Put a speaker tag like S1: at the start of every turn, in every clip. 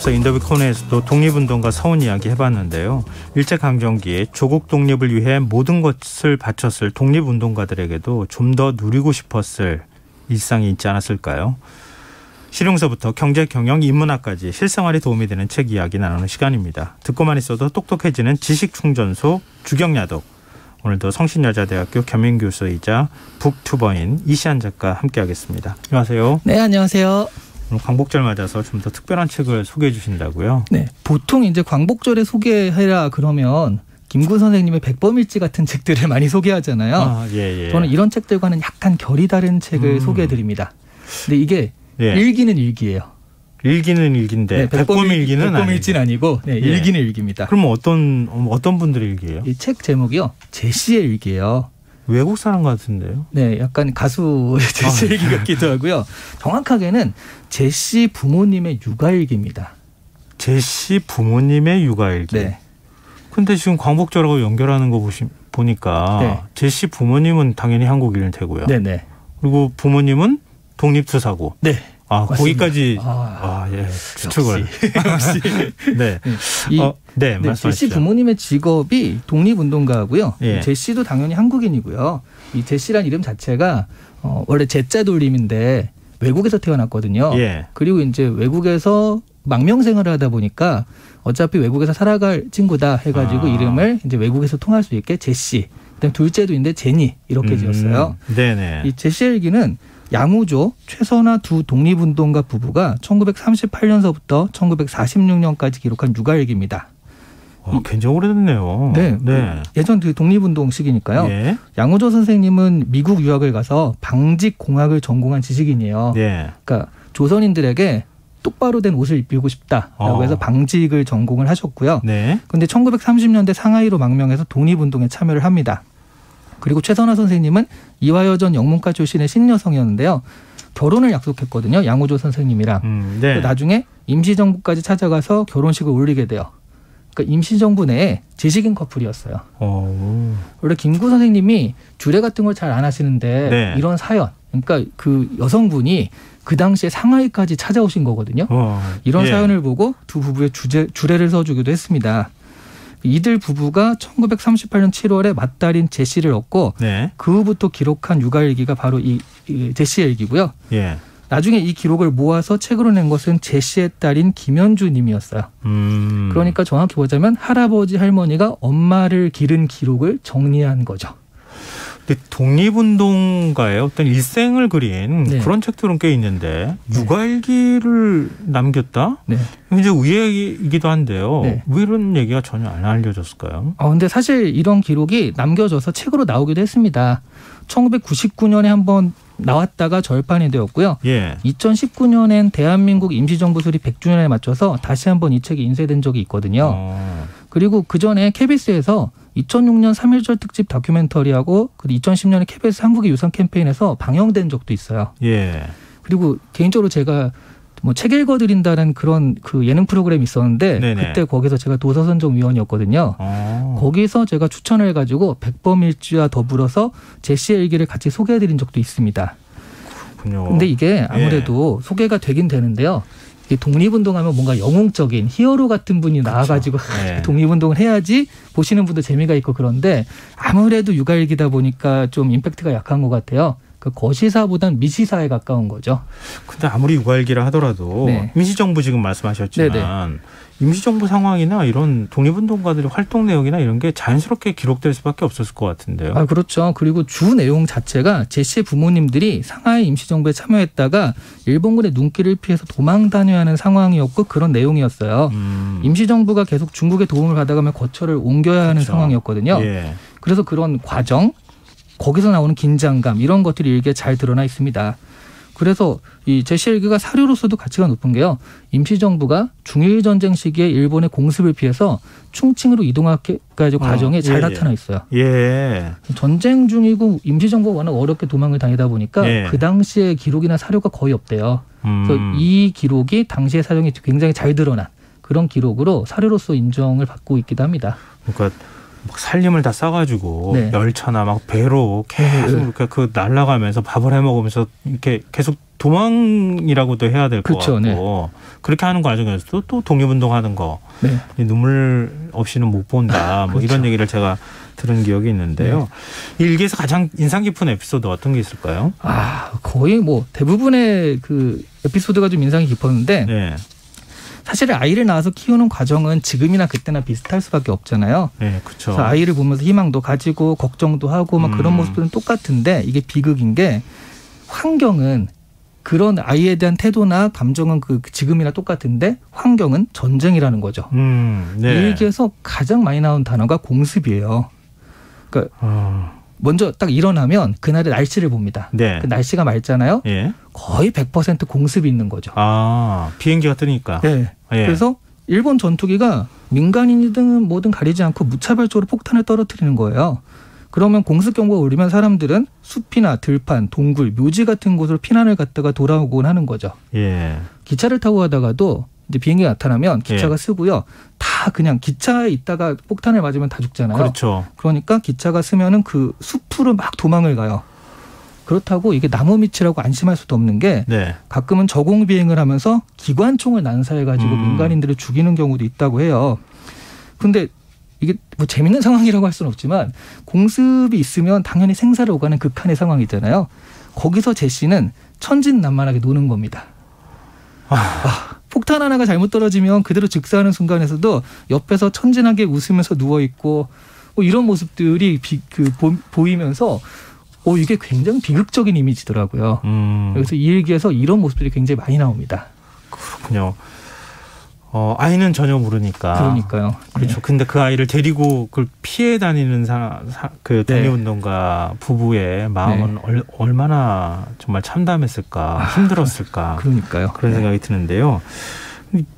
S1: 앞서 인터뷰 코너에서도 독립운동가 서훈 이야기 해봤는데요. 일제강점기에 조국 독립을 위해 모든 것을 바쳤을 독립운동가들에게도 좀 더 누리고 싶었을 일상이 있지 않았을까요? 실용서부터 경제, 경영, 인문학까지 실생활에 도움이 되는 책 이야기 나누는 시간입니다. 듣고만 있어도 똑똑해지는 지식충전소 주경야독. 오늘도 성신여자대학교 겸임교수이자 북튜버인 이시안 작가 함께하겠습니다. 안녕하세요.
S2: 네, 안녕하세요.
S1: 오늘 광복절 맞아서 좀 더 특별한 책을 소개해 주신다고요?
S2: 네, 보통 이제 광복절에 소개해라 그러면 김구 선생님의 백범일지 같은 책들을 많이 소개하잖아요.
S1: 아, 예.
S2: 저는 이런 책들과는 약간 결이 다른 책을 소개해 드립니다. 근데 이게 일기는 일기예요.
S1: 일기는 일기인데
S2: 네,
S1: 백범일기는
S2: 백범일지는 아니고 네, 일기는 일기입니다.
S1: 그럼 어떤 분들의 일기예요?
S2: 이 책 제목이요, 제시의 일기예요.
S1: 외국 사람 같은데요?
S2: 네, 약간 가수 제시 일기 같기도 하고요. 정확하게는 제시 부모님의 육아일기입니다.
S1: 제시 부모님의 육아일기.
S2: 네.
S1: 근데 지금 광복절하고 연결하는 거 보니까
S2: 네.
S1: 제시 부모님은 당연히 한국인일 테고요.
S2: 네네.
S1: 그리고 부모님은 독립투사고.
S2: 네.
S1: 아,
S2: 맞습니다.
S1: 거기까지
S2: 예.
S1: 추측을.
S2: 역시.
S1: 네.
S2: 네,
S1: 말씀하시죠.
S2: 제시 부모님의 직업이 독립운동가고요.
S1: 예.
S2: 제시도 당연히 한국인이고요. 이 제시란 이름 자체가 원래 제자 돌림인데 외국에서 태어났거든요.
S1: 예.
S2: 그리고 이제 외국에서 망명생활을 하다 보니까 어차피 외국에서 살아갈 친구다 해가지고 이름을 이제 외국에서 통할 수 있게 제시. 그다음 둘째도 있는데 제니 이렇게 지었어요.
S1: 네네.
S2: 이 제시의 일기는 양우조, 최선화 두 독립운동가 부부가 1938년서부터 1946년까지 기록한 육아일기입니다.
S1: 굉장히 오래됐네요.
S2: 네. 예전 그 독립운동 시기니까요.
S1: 예.
S2: 양우조 선생님은 미국 유학을 가서 방직공학을 전공한 지식인이에요.
S1: 예.
S2: 그러니까 조선인들에게 똑바로 된 옷을 입히고 싶다라고 해서 방직을 전공을 하셨고요.
S1: 네.
S2: 그런데 1930년대 상하이로 망명해서 독립운동에 참여를 합니다. 그리고 최선화 선생님은 이화여전 영문과 출신의 신여성이었는데요. 결혼을 약속했거든요. 양우조 선생님이랑.
S1: 네.
S2: 나중에 임시정부까지 찾아가서 결혼식을 올리게 돼요. 그러니까 임시정부 내에 지식인 커플이었어요. 원래 김구 선생님이 주례 같은 걸 잘 안 하시는데
S1: 네.
S2: 이런 사연, 그러니까 그 여성분이 그 당시에 상하이까지 찾아오신 거거든요. 이런 사연을 보고 두 부부의 주례를 써주기도 했습니다. 이들 부부가 1938년 7월에 맏딸인 제시를 얻고 그 후부터 기록한 육아일기가 바로 이 제시의 일기고요.
S1: 예.
S2: 나중에 이 기록을 모아서 책으로 낸 것은 제시의 딸인 김현주 님이었어요. 그러니까 정확히 보자면 할아버지 할머니가 엄마를 기른 기록을 정리한 거죠.
S1: 근데 독립운동가의 어떤 일생을 그린 그런 책들은 꽤 있는데 육아일기를 남겼다?
S2: 네.
S1: 이제 의외이기도 한데요.
S2: 네.
S1: 왜 이런 얘기가 전혀 안 알려졌을까요?
S2: 근데 사실 이런 기록이 남겨져서 책으로 나오기도 했습니다. 1999년에 한번 나왔다가 절판이 되었고요. 2019년엔 대한민국 임시정부 수립 100주년에 맞춰서 다시 한번 이 책이 인쇄된 적이 있거든요. 그리고 그전에 KBS에서 2006년 3.1절 특집 다큐멘터리하고 2010년에 KBS 한국의 유산 캠페인에서 방영된 적도 있어요. 그리고 개인적으로 제가 뭐 책 읽어드린다는 그런 그 예능 프로그램이 있었는데 그때 거기서 제가 도서선정위원이었거든요. 거기서 제가 추천을 해가지고 백범일지와 더불어서 제시의 일기를 같이 소개해드린 적도 있습니다.
S1: 그렇군요.
S2: 근데 이게 아무래도 소개가 되긴 되는데요. 독립운동하면 뭔가 영웅적인 히어로 같은 분이 나와가지고 독립운동을 해야지 보시는 분도 재미가 있고 그런데 아무래도 육아일기다 보니까 좀 임팩트가 약한 것 같아요. 그 거시사보단 미시사에 가까운 거죠.
S1: 근데 아무리 육아일기라 하더라도 임시정부 지금 말씀하셨지만 임시정부 상황이나 이런 독립운동가들의 활동 내용이나 이런 게 자연스럽게 기록될 수밖에 없었을 것 같은데요.
S2: 그렇죠. 그리고 주 내용 자체가 제시의 부모님들이 상하이 임시정부에 참여했다가 일본군의 눈길을 피해서 도망 다녀야 하는 상황이었고 그런 내용이었어요. 임시정부가 계속 중국의 도움을 받아가며 거처를 옮겨야 하는 상황이었거든요. 그래서 그런 과정, 거기서 나오는 긴장감 이런 것들이 일기에 잘 드러나 있습니다. 그래서 이 제시의 일기가 사료로서도 가치가 높은 게요. 임시정부가 중일전쟁 시기에 일본의 공습을 피해서 충칭으로 이동하기까지 과정에 잘 나타나 있어요. 전쟁 중이고 임시정부가 워낙 어렵게 도망을 다니다 보니까 그 당시에 기록이나 사료가 거의 없대요. 그래서 이 기록이 당시의 사정이 굉장히 잘 드러난 그런 기록으로 사료로서 인정을 받고 있기도 합니다.
S1: 그러니까 막 살림을 다 싸가지고
S2: 네.
S1: 열차나 막 배로 계속 이렇게 그 날아가면서 밥을 해 먹으면서 이렇게 계속 도망이라고도 해야 될 것 같고
S2: 네.
S1: 그렇게 하는 과정에서도 또 독립운동하는 거
S2: 네.
S1: 눈물 없이는 못 본다. 뭐 이런 얘기를 제가 들은 기억이 있는데요. 이 일기에서 가장 인상 깊은 에피소드 어떤 게 있을까요?
S2: 거의 뭐 대부분의 그 에피소드가 좀 인상이 깊었는데
S1: 네.
S2: 사실 아이를 낳아서 키우는 과정은 지금이나 그때나 비슷할 수밖에 없잖아요.
S1: 네, 그렇죠.
S2: 그래서 아이를 보면서 희망도 가지고 걱정도 하고 막 그런 모습들은 똑같은데 이게 비극인 게 환경은 그런 아이에 대한 태도나 감정은 그 지금이나 똑같은데 환경은 전쟁이라는 거죠.
S1: 네.
S2: 이 일기에서 가장 많이 나온 단어가 공습이에요. 그러니까 먼저 딱 일어나면 그날의 날씨를 봅니다.
S1: 네.
S2: 그 날씨가 맑잖아요.
S1: 예.
S2: 거의 100% 공습이 있는 거죠.
S1: 비행기가 뜨니까.
S2: 네.
S1: 예.
S2: 그래서 일본 전투기가 민간인이든 뭐든 가리지 않고 무차별적으로 폭탄을 떨어뜨리는 거예요. 그러면 공습 경보가 울리면 사람들은 숲이나 들판, 동굴, 묘지 같은 곳으로 피난을 갔다가 돌아오곤 하는 거죠.
S1: 예.
S2: 기차를 타고 가다가도 이제 비행기가 나타나면 기차가 쓰고요. 다 그냥 기차에 있다가 폭탄을 맞으면 다 죽잖아요.
S1: 그렇죠.
S2: 그러니까 기차가 쓰면은 그 숲으로 막 도망을 가요. 그렇다고 이게 나무 밑이라고 안심할 수도 없는 게
S1: 네.
S2: 가끔은 저공 비행을 하면서 기관총을 난사해가지고 민간인들을 죽이는 경우도 있다고 해요. 근데 이게 뭐 재밌는 상황이라고 할 수는 없지만 공습이 있으면 당연히 생사를 오가는 극한의 상황이잖아요. 거기서 제시는 천진난만하게 노는 겁니다. 폭탄 하나가 잘못 떨어지면 그대로 즉사하는 순간에서도 옆에서 천진하게 웃으면서 누워있고 뭐 이런 모습들이 보이면서 이게 굉장히 비극적인 이미지더라고요. 그래서 이 일기에서 이런 모습들이 굉장히 많이 나옵니다.
S1: 그렇군요. 아이는 전혀 모르니까.
S2: 그러니까요.
S1: 그렇죠.
S2: 네.
S1: 근데 그 아이를 데리고 그걸 피해 다니는 그 독립운동가 부부의 마음은 얼마나 정말 참담했을까, 힘들었을까.
S2: 그러니까요.
S1: 그런 생각이 드는데요.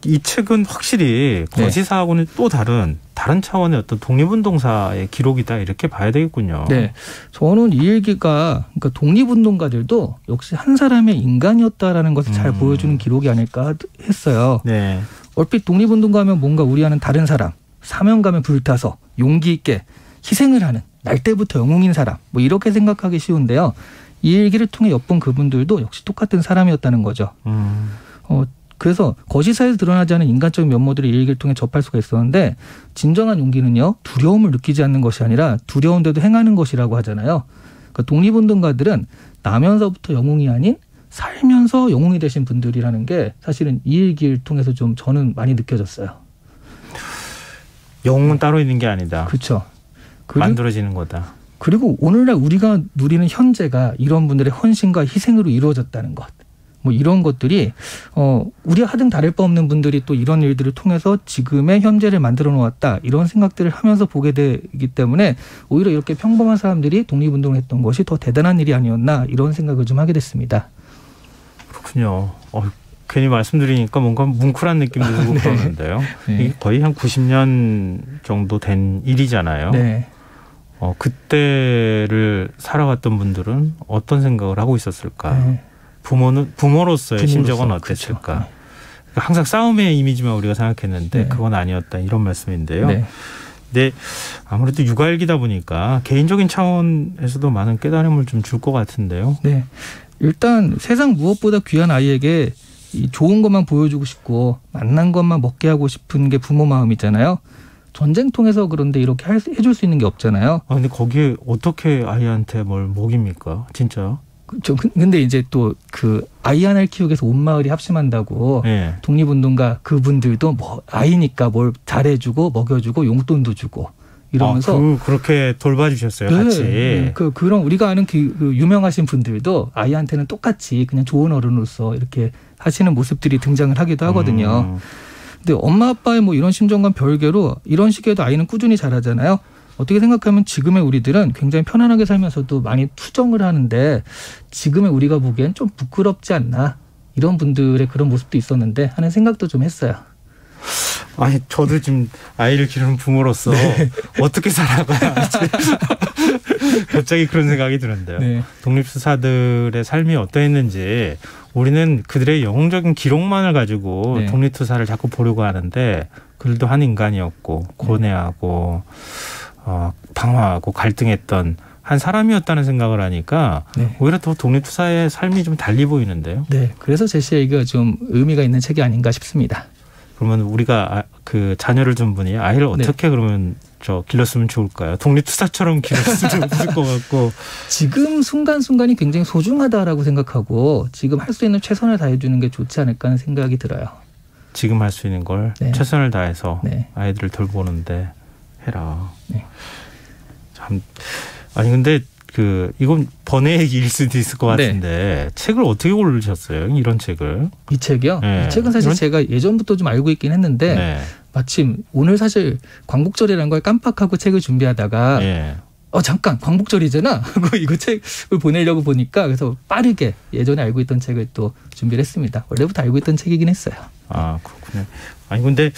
S1: 이 책은 확실히 거시사하고는 또 다른 차원의 어떤 독립운동사의 기록이다 이렇게 봐야 되겠군요.
S2: 네, 저는 이 일기가 그러니까 독립운동가들도 역시 한 사람의 인간이었다라는 것을 잘 보여주는 기록이 아닐까 했어요.
S1: 네.
S2: 얼핏 독립운동가하면 뭔가 우리와는 다른 사람, 사명감에 불타서 용기 있게 희생을 하는 날 때부터 영웅인 사람, 뭐 이렇게 생각하기 쉬운데요. 이 일기를 통해 엿본 그분들도 역시 똑같은 사람이었다는 거죠. 그래서 거시사에서 드러나지 않은 인간적인 면모들을 이 일기를 통해 접할 수가 있었는데 진정한 용기는요. 두려움을 느끼지 않는 것이 아니라 두려운데도 행하는 것이라고 하잖아요. 그러니까 독립운동가들은 나면서부터 영웅이 아닌 살면서 영웅이 되신 분들이라는 게 사실은 이 일기를 통해서 좀 저는 많이 느껴졌어요.
S1: 영웅은 따로 있는 게 아니다.
S2: 그렇죠.
S1: 만들어지는 거다.
S2: 그리고 오늘날 우리가 누리는 현재가 이런 분들의 헌신과 희생으로 이루어졌다는 것. 뭐 이런 것들이 우리와 하등 다를 바 없는 분들이 또 이런 일들을 통해서 지금의 현재를 만들어 놓았다. 이런 생각들을 하면서 보게 되기 때문에 오히려 이렇게 평범한 사람들이 독립운동을 했던 것이 더 대단한 일이 아니었나 이런 생각을 좀 하게 됐습니다.
S1: 그렇군요. 괜히 말씀드리니까 뭔가 뭉클한 느낌도 들고
S2: 네.
S1: 그러는데요.
S2: 네.
S1: 이게 거의 한 90년 정도 된 일이잖아요.
S2: 네.
S1: 그때를 살아갔던 분들은 어떤 생각을 하고 있었을까?
S2: 네.
S1: 부모로서의 심정은 어땠을까?
S2: 그렇죠. 네.
S1: 항상 싸움의 이미지만 우리가 생각했는데
S2: 네.
S1: 그건 아니었다 이런 말씀인데요.
S2: 네.
S1: 근데 아무래도 육아일기다 보니까 개인적인 차원에서도 많은 깨달음을 좀 줄 것 같은데요.
S2: 네. 일단 세상 무엇보다 귀한 아이에게 이 좋은 것만 보여주고 싶고 맛난 것만 먹게 하고 싶은 게 부모 마음이잖아요. 전쟁통에서 그런데 이렇게 해줄 수 있는 게 없잖아요.
S1: 근데 거기에 어떻게 아이한테 뭘 먹입니까? 진짜요?
S2: 근데 이제 또 그 아이 하나를 키우기 위해서 온 마을이 합심한다고
S1: 네.
S2: 독립운동가 그분들도 뭐 아이니까 뭘 잘해주고 먹여주고 용돈도 주고 이러면서
S1: 그렇게 돌봐주셨어요,
S2: 네,
S1: 같이.
S2: 네. 그런 우리가 아는 그 유명하신 분들도 아이한테는 똑같이 그냥 좋은 어른으로서 이렇게 하시는 모습들이 등장을 하기도 하거든요. 근데 엄마 아빠의 뭐 이런 심정과 별개로 이런 시기에도 아이는 꾸준히 자라잖아요. 어떻게 생각하면 지금의 우리들은 굉장히 편안하게 살면서도 많이 투정을 하는데 지금의 우리가 보기엔 좀 부끄럽지 않나 이런 분들의 그런 모습도 있었는데 하는 생각도 좀 했어요.
S1: 아니 저도 지금 아이를 기르는 부모로서 어떻게 살아가야 할지 갑자기 그런 생각이 드는데요.
S2: 네.
S1: 독립투사들의 삶이 어떠했는지 우리는 그들의 영웅적인 기록만을 가지고
S2: 네.
S1: 독립투사를 자꾸 보려고 하는데 그들도 한 인간이었고 고뇌하고 방황하고 갈등했던 한 사람이었다는 생각을 하니까 네. 오히려 더 독립투사의 삶이 좀 달리 보이는데요.
S2: 네, 그래서 제시의 얘기가 좀 의미가 있는 책이 아닌가 싶습니다.
S1: 그러면 우리가 그 자녀를 둔 분이 아이를 어떻게 네. 그러면 길렀으면 좋을까요? 독립투사처럼 길렀으면 좋을 것 같고.
S2: 지금 순간순간이 굉장히 소중하다라고 생각하고 지금 할 수 있는 최선을 다해주는 게 좋지 않을까 하는 생각이 들어요.
S1: 지금 할 수 있는 걸 네. 최선을 다해서 네. 아이들을 돌보는데 해라. 네. 참 아니 근데 이건 번외 얘기일 수도 있을 것 같은데 네. 책을 어떻게 고르셨어요? 이런 책을?
S2: 이 책이요? 네. 이 책은 사실 제가 예전부터 좀 알고 있긴 했는데 네. 마침 오늘 사실 광복절이라는 걸 깜빡하고 책을 준비하다가 네. 잠깐 광복절이잖아 하고 이거 책을 보내려고 보니까 그래서 빠르게 예전에 알고 있던 책을 또 준비를 했습니다. 원래부터 알고 있던 책이긴 했어요.
S1: 아 그렇군요. 아니 근데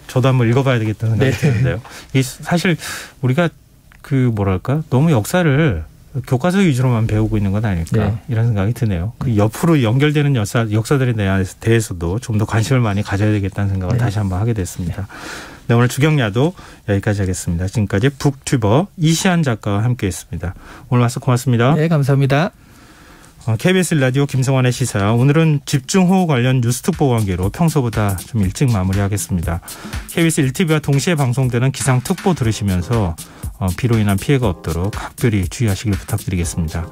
S1: 저도 한번 읽어봐야 되겠다는 생각이 드는데요. 이 사실 우리가 너무 역사를 교과서 위주로만 배우고 있는 건 아닐까 네. 이런 생각이 드네요. 그 옆으로 연결되는 역사들에 대해서도 좀 더 관심을 많이 가져야 되겠다는 생각을 네. 다시 한번 하게 됐습니다. 네, 오늘 주경야도 여기까지 하겠습니다. 지금까지 북튜버 이시안 작가와 함께했습니다. 오늘 와서 고맙습니다.
S2: 네, 감사합니다.
S1: KBS 라디오 김성환의 시사. 오늘은 집중호우 관련 뉴스특보 관계로 평소보다 좀 일찍 마무리하겠습니다. KBS 1TV와 동시에 방송되는 기상특보 들으시면서 비로 인한 피해가 없도록 각별히 주의하시길 부탁드리겠습니다.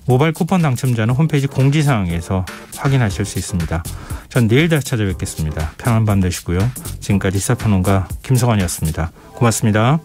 S1: 모바일 쿠폰 당첨자는 홈페이지 공지사항에서 확인하실 수 있습니다. 전 내일 다시 찾아뵙겠습니다. 편안한 밤 되시고요. 지금까지 시사평론가 김성환이었습니다. 고맙습니다.